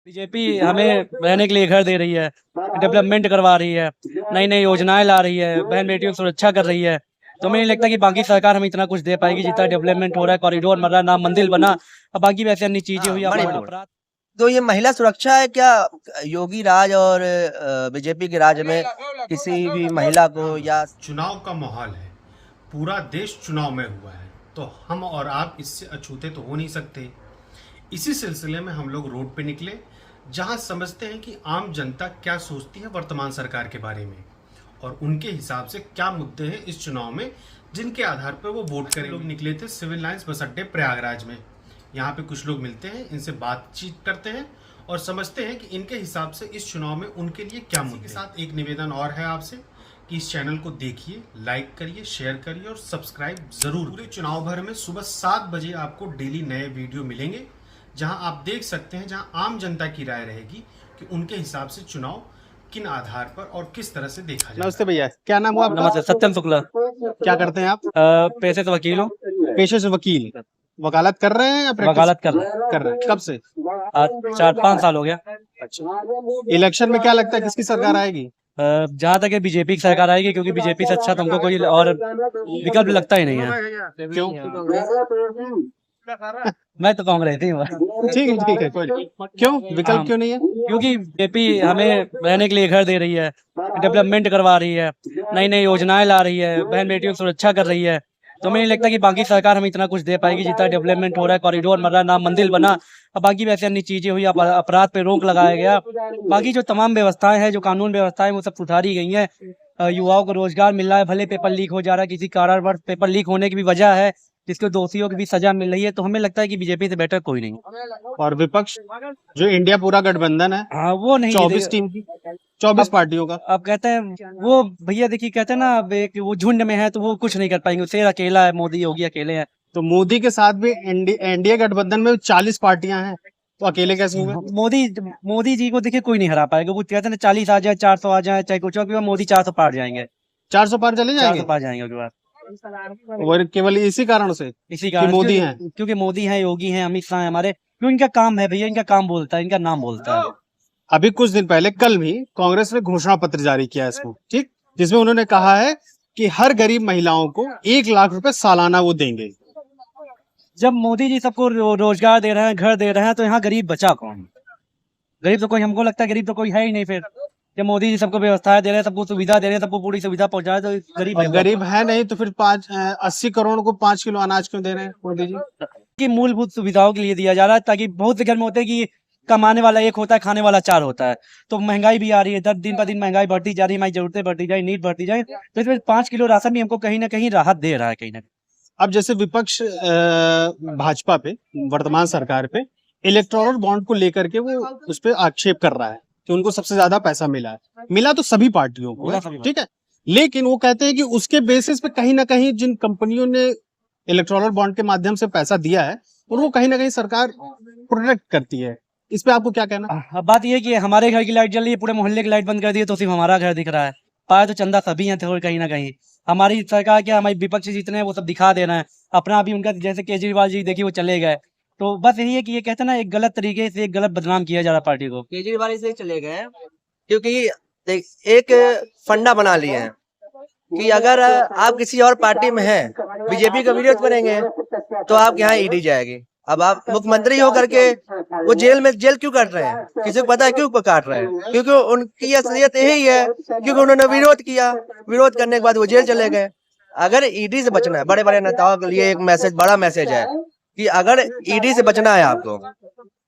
BJP हमें रहने के लिए घर दे रही है, डेवलपमेंट करवा रही है, नई नई योजनाएं ला रही है, बहन बेटियों की सुरक्षा कर रही है। तो हमें नहीं लगता कि बाकी सरकार हमें इतना कुछ दे पाएगी जितना डेवलपमेंट हो रहा है, कॉरिडोर बन रहा, नाम मंदिर बना, और बाकी वैसे अन्य चीजें हुई, मणिपुर। अपराध। तो ये महिला सुरक्षा है क्या? योगी राज और बीजेपी के राज में किसी भी महिला को या चुनाव का माहौल है, पूरा देश चुनाव में हुआ है, तो हम और आप इससे अछूते तो हो नहीं सकते। इसी सिलसिले में हम लोग रोड पे निकले, जहां समझते हैं कि आम जनता क्या सोचती है वर्तमान सरकार के बारे में और उनके हिसाब से क्या मुद्दे हैं इस चुनाव में जिनके आधार पर वो वोट करें। लोग निकले थे सिविल लाइंस बस अड्डे प्रयागराज में। यहाँ पे कुछ लोग मिलते हैं, इनसे बातचीत करते हैं और समझते हैं कि इनके हिसाब से इस चुनाव में उनके लिए क्या मुद्दे। के साथ एक निवेदन और है आपसे कि इस चैनल को देखिए, लाइक करिए, शेयर करिए और सब्सक्राइब जरूर। पूरे चुनाव भर में सुबह 7 बजे आपको डेली नए वीडियो मिलेंगे, जहां आप देख सकते हैं, जहां आम जनता की राय रहेगी कि उनके हिसाब से चुनाव किन आधार पर और किस तरह से देखा जाए। नमस्ते भैया, क्या नाम हुआ आपका? नमस्ते, सत्यम शुक्ला। क्या करते हैं आप? पैसे से वकील हूँ, पेशे से वकील। वकालत कर रहे हैं या प्रैक्टिस वकालत कर रहे हैं? कब से? आज 4-5 साल हो गया। इलेक्शन में क्या लगता है किसकी सरकार आएगी? जहाँ तक है बीजेपी की सरकार आएगी, क्योंकि बीजेपी से अच्छा तुमको कोई और विकल्प लगता ही नहीं है। क्यों? मैं तो कांग्रेस ही हूँ। ठीक है, कोई नहीं। क्यों विकल्प क्यों नहीं है? क्योंकि बीजेपी हमें रहने के लिए घर दे रही है, डेवलपमेंट करवा रही है, नई नई योजनाएं ला रही है, बहन बेटियों की सुरक्षा कर रही है। तो हमें नहीं लगता कि बाकी सरकार हमें इतना कुछ दे पाएगी जितना डेवलपमेंट हो रहा है, कॉरिडोर बन रहा, नाम मंदिर बना, और बाकी वैसे अन्य चीजें हुई, अपराध पे रोक लगाया गया। बाकी जो तमाम व्यवस्थाएं हैं, जो कानून व्यवस्थाएं, वो सब सुधारी गई हैं। युवाओं को रोजगार मिल रहा है, भले पेपर लीक हो जा रहा है, किसी कारणवश पेपर लीक होने की भी वजह है, जिसके दोषियों की भी सजा मिल रही है। तो हमें लगता है कि बीजेपी से बेटर कोई नहीं। और विपक्ष जो इंडिया पूरा गठबंधन है, हाँ, वो नहीं 24 टीम की, 24 पार्टियों का। अब कहते हैं वो भैया, देखिए कहते हैं ना, अब एक वो झुंड में है तो वो कुछ नहीं कर पाएंगे, शेर अकेला है, मोदी योगी अकेले हैं। तो मोदी के साथ भी एनडीए गठबंधन में 40 पार्टियां हैं, तो अकेले कैसे हुए? मोदी जी को देखिए कोई नहीं हरा पाएगा। वो कहते हैं ना, 40 आ जाए, 400 आ जाए, चाहे कुछ हो, कि मोदी 400 पार जाएंगे, 400 पार चले 400 जाएंगे पार जाएंगे उसके बाद। और केवल इसी कारण से इसी कि कारण मोदी हैं। क्योंकि मोदी है, योगी है, अमित शाह है हमारे। क्यों? इनका काम है भैया, इनका काम बोलता है, इनका नाम बोलता है। अभी कुछ दिन पहले, कल भी कांग्रेस ने घोषणा पत्र जारी किया है इसको, ठीक, जिसमें उन्होंने कहा है कि हर गरीब महिलाओं को 1 लाख रुपए सालाना वो देंगे। जब मोदी जी सबको रोजगार दे रहे हैं, घर दे रहे हैं, तो यहाँ गरीब बचा कौन? गरीब तो कोई, हमको लगता है गरीब तो कोई है ही नहीं। फिर जब मोदी जी सबको व्यवस्थाएं दे रहे हैं, सबको सुविधा दे रहे हैं, सबको पूरी सुविधा पहुंचा रहे हैं, तो गरीब है नहीं तो फिर 80 करोड़ को 5 किलो अनाज क्यों दे रहे हैं मोदी जी? की मूलभूत सुविधाओं के लिए दिया जा रहा है, ताकि बहुत से घर में होते हैं कि कमाने वाला एक होता है, खाने वाला 4 होता है। तो महंगाई भी आ रही है, दिन पर दिन महंगाई बढ़ती जा रही है, हमारी जरूरतें बढ़ती जाए, नीड बढ़ती जाए, तो इसमें 5 किलो राशन भी हमको कहीं ना कहीं राहत दे रहा है, कहीं ना कहीं। अब जैसे विपक्ष भाजपा पे, वर्तमान सरकार पे इलेक्टोरल बॉन्ड को लेकर के वो उस पर आक्षेप कर रहा है कि उनको सबसे ज्यादा पैसा मिला है। मिला तो सभी पार्टियों को है, ठीक है, लेकिन वो कहते हैं कि उसके बेसिस पे कहीं ना कहीं जिन कंपनियों ने इलेक्टोरल बॉन्ड के माध्यम से पैसा दिया है, उनको कहीं ना कहीं सरकार प्रोटेक्ट करती है। इस पे आपको क्या कहना? अब बात यह है कि हमारे घर की लाइट जल रही है, पूरे मोहल्ले की लाइट बंद कर दी है, तो सिर्फ हमारा घर दिख रहा है। पाए तो चंदा सभी हैं थे, कहीं ना कहीं हमारी सरकार क्या, हमारी विपक्ष जितने हैं वो सब दिखा देना है अपना। अभी उनका जैसे केजरीवाल जी देखिए वो चले गए, तो बस यही है कि ये कहते हैं ना, एक गलत तरीके से एक गलत बदनाम किया जा रहा पार्टी को। केजरीवाल इसलिए चले गए क्योंकि एक फंडा बना लिए हैं कि अगर आप किसी और पार्टी में हैं, बीजेपी का विरोध करेंगे तो आप यहाँ ईडी जाएगी। अब आप मुख्यमंत्री हो करके वो जेल क्यों काट रहे हैं? किसी को पता है क्यों काट रहे हैं? क्योंकि उनकी असलियत यही है, क्योंकि उन्होंने विरोध किया, विरोध करने के बाद वो जेल चले गए। अगर ईडी से बचना है, बड़े बड़े नेताओं के लिए एक मैसेज, बड़ा मैसेज है कि अगर ईडी से बचना है आपको,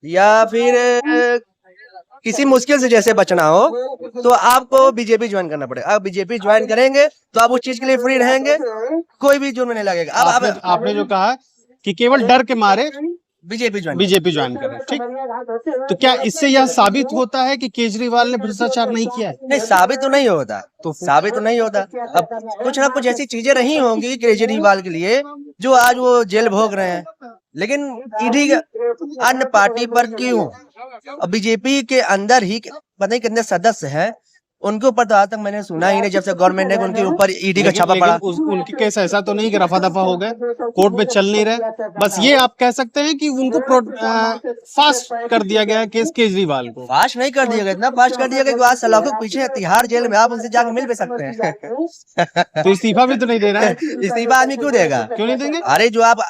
या फिर किसी मुश्किल से जैसे बचना हो, तो आपको बीजेपी ज्वाइन करना पड़ेगा। आप बीजेपी ज्वाइन करेंगे तो आप उस चीज के लिए फ्री रहेंगे, कोई भी जुर्म नहीं लगेगा। अब आपने जो कहा कि केवल डर के मारे बीजेपी ज्वाइन करें, ठीक, तो क्या इससे यह साबित होता है कि केजरीवाल ने भ्रष्टाचार नहीं किया है? नहीं, साबित तो नहीं होता, साबित तो नहीं होता। अब कुछ ना कुछ ऐसी चीजें रही होंगी केजरीवाल के लिए जो आज वो जेल भोग रहे हैं, लेकिन ईडी अन्य पार्टी पर क्यों? अब बीजेपी के अंदर ही पता नहीं कितने सदस्य हैं, उनके ऊपर तो आज तक मैंने सुना ही नहीं, जब से गवर्नमेंट ने उनके ऊपर ईडी का छापा पड़ा। उनकी केस ऐसा तो नहीं कि रफा दफा हो गए, कोर्ट में चल नहीं रहे, बस ये आप कह सकते हैं कि उनको फास्ट कर दिया गया है केस केजरीवाल को। फास्ट नहीं कर दिया गया, इतना फास्ट कर दिया गया कि आज सलाखों के पीछे तिहाड़ जेल में आप उनसे जाकर मिल भी सकते हैं। तो इस्तीफा भी तो नहीं दे रहा है। इस्तीफा आदमी क्यों देगा? क्यों नहीं देंगे? अरे जो आप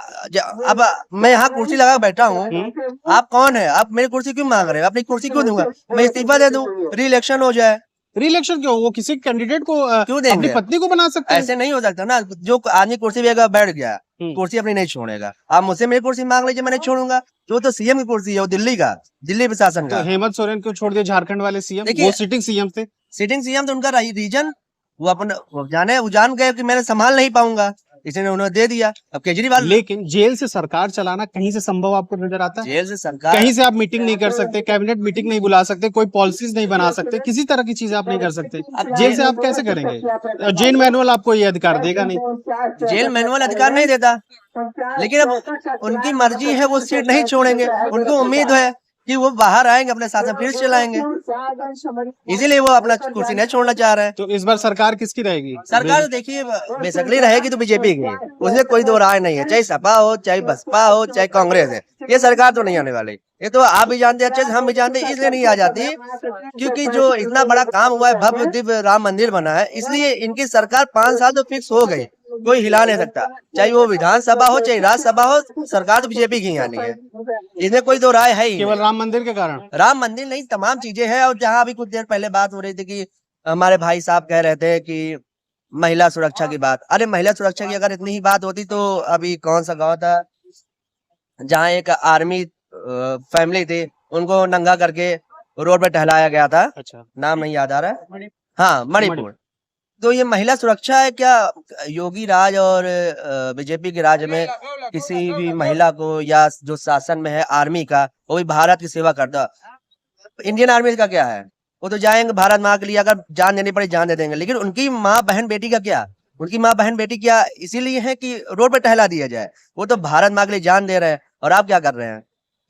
अब मैं यहाँ कुर्सी लगा बैठा हूँ, आप कौन है? आप मेरी कुर्सी क्यों मांग रहे हो? अपनी कुर्सी क्यों दूंगा? मैं इस्तीफा दे दूं, री इलेक्शन हो जाए। री-इलेक्शन क्यों? वो किसी कैंडिडेट को क्यों देंगे? अपनी पत्नी को बना सकते हैं। ऐसे नहीं हो सकता ना, जो आदमी कुर्सी पे बैठ गया, कुर्सी अपनी नहीं छोड़ेगा। आप मुझसे मेरी कुर्सी मांग लीजिए, मैं नहीं छोड़ूंगा। जो तो सीएम की कुर्सी है, वो दिल्ली का, दिल्ली प्रशासन तो का। हेमंत सोरेन क्यों छोड़ दिया? झारखंड वाले सीएम, देखिए- वो सिटिंग सीएम थे। सिटिंग सीएम तो उनका रीजन, वो अपने वो जान गए कि मैंने संभाल नहीं पाऊंगा, इसलिए उन्होंने दे दिया। अब केजरीवाल, लेकिन जेल से सरकार चलाना कहीं से संभव आपको नजर आता है? जेल से सरकार, कहीं से आप मीटिंग नहीं कर सकते, कैबिनेट मीटिंग नहीं बुला सकते, कोई पॉलिसीज नहीं बना सकते, किसी तरह की चीजें आप नहीं कर सकते। जेल से आप कैसे करेंगे? जेल मैनुअल आपको ये अधिकार देगा नहीं। जेल मैनुअल अधिकार नहीं देता, लेकिन अब उनकी मर्जी है, वो सीट नहीं छोड़ेंगे। उनको उम्मीद है कि वो बाहर आएंगे, अपने शासन फिर चलाएंगे, इसीलिए वो अपना कुर्सी नहीं छोड़ना चाह रहे हैं। तो इस बार सरकार किसकी रहेगी? सरकार तो देखिए बेसिकली रहेगी तो बीजेपी की, उसमें कोई दो राय नहीं है। चाहे सपा हो, चाहे बसपा हो, चाहे कांग्रेस है, ये सरकार तो नहीं आने वाली। ये तो आप भी जानते हैं अच्छे से, हम भी जानते हैं, इसलिए नहीं आ जाती क्योंकि जो इतना बड़ा काम हुआ है, भव्य दिव्य राम मंदिर बना है, इसलिए इनकी सरकार 5 साल तो फिक्स हो गई, कोई हिला नहीं सकता। चाहे वो विधानसभा हो, चाहे राज्यसभा हो, सरकार तो बीजेपी की आनी है, इसमें कोई दो राय है ही केवल राम मंदिर के कारण? राम मंदिर नहीं, तमाम चीजें हैं। और जहाँ अभी कुछ देर पहले बात हो रही थी कि हमारे भाई साहब कह रहे थे कि महिला सुरक्षा की बात, अरे महिला सुरक्षा की अगर इतनी ही बात होती तो अभी कौन सा गांव था जहाँ एक आर्मी फैमिली थी, उनको नंगा करके रोड पे टहलाया गया था। अच्छा, नाम नहीं याद आ रहा है। हाँ, मणिपुर। तो ये महिला सुरक्षा है क्या? योगी राज और बीजेपी के राज में किसी भी महिला को, या जो शासन में है आर्मी का, वो भी भारत की सेवा करता। इंडियन आर्मी का क्या है? वो तो जाएंगे भारत माँ के लिए, अगर जान देनी पड़े जान दे देंगे, लेकिन उनकी माँ बहन बेटी का क्या? उनकी माँ बहन बेटी क्या इसीलिए है कि रोड पे टहला दिया जाए? वो तो भारत माँ के लिए जान दे रहे हैं, और आप क्या कर रहे हैं?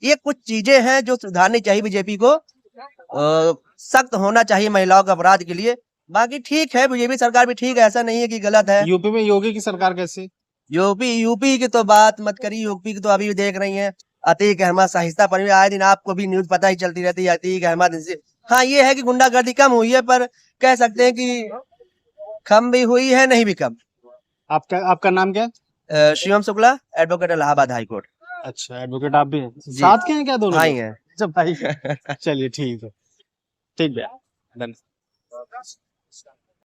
ये कुछ चीजें हैं जो सुधारनी चाहिए बीजेपी को, सख्त होना चाहिए महिलाओं के अपराध के लिए। बाकी ठीक है, बीजेपी सरकार भी ठीक है, ऐसा नहीं है कि गलत है। यूपी में योगी की सरकार कैसी? यूपी की तो बात मत करिए, यूपी की तो अभी भी देख रही हैं। अतीक अहमद शाहिस्ता पर आए दिन आपको भी न्यूज पता ही चलती रहती है, अतीक अहमद से। हाँ, ये है कि गुंडागर्दी कम हुई है, पर कह सकते हैं कि कम भी हुई है, नहीं भी कम। आपका नाम क्या है? Shivam Shukla, advocate Allahabad high court. अच्छा, एडवोकेट आप भी हैं? साथ के हैं क्या दोनों? भाई हैं। अच्छा, भाई। चलिए ठीक है, ठीक है, धन्यवाद।